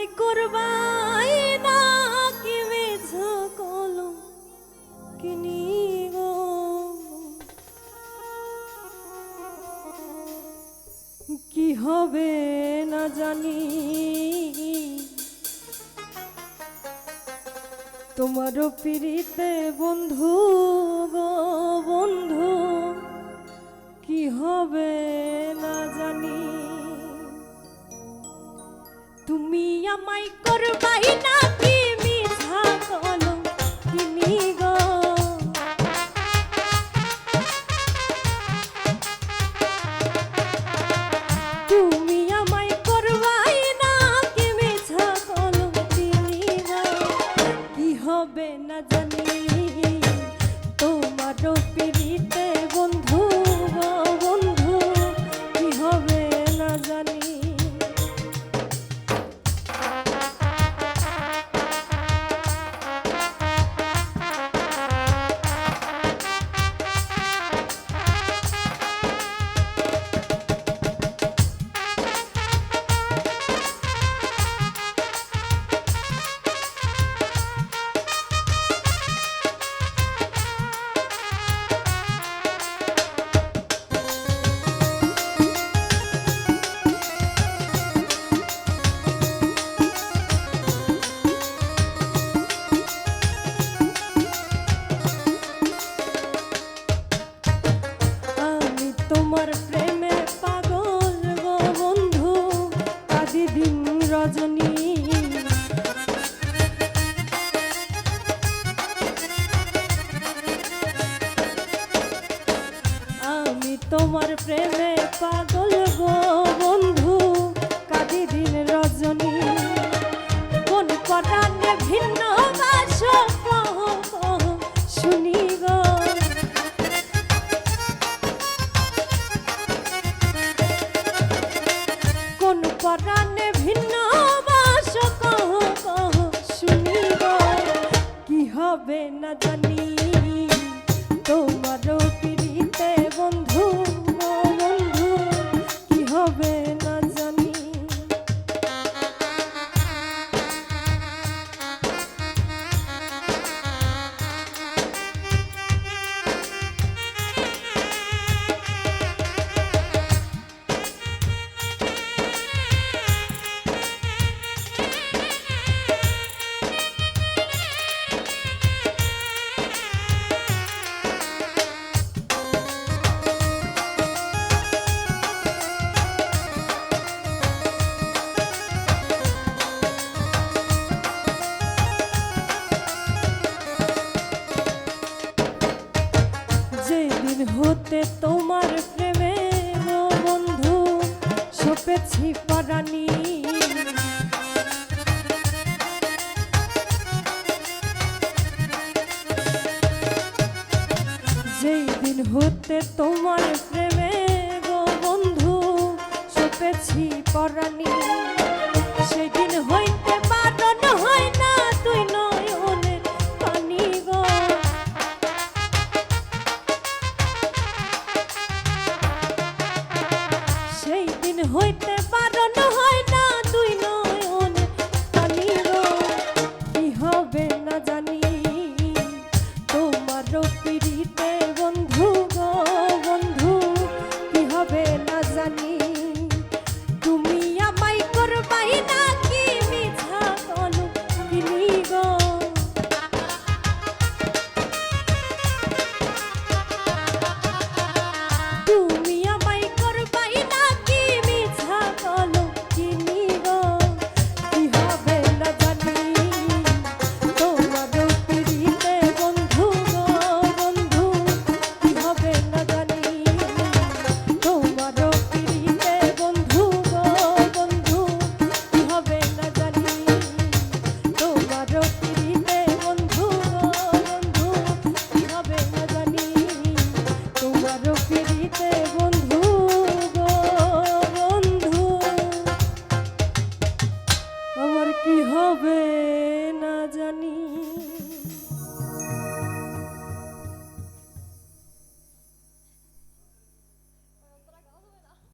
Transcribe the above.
আমায় করবাই না কি মেঝো কলম কিনি গো, কি হবে না জানি তোমারও পিরিতে বন্ধু গো বন্ধু, কি হবে না জানি। তুমি আমায় করবাই না কি মিছা কলম কিনি গো, তুমি আমায় করবাই না কি মিছা কলম কিনি গো, কি হবে না জানি তোমারও পিরিতে বন্ধু গো বন্ধু, কি হবে না জানি। তোমার প্রেমে পাগল গো বন্ধু, কাঁদি দিন রজনী। আমি তোমার প্রেমে পাগল গো বন্ধু, কাঁদি দিন রজনী। কোন পরাণে ভিন্ন বাস শুনি গো, পরাণে ভিন্ন বাস কহ কহ শুনি গো, কি হবে না জানি তোমারও পিরিতে বন্ধু গো বন্ধু, কি হবে না জানি। যেদিন হতে তো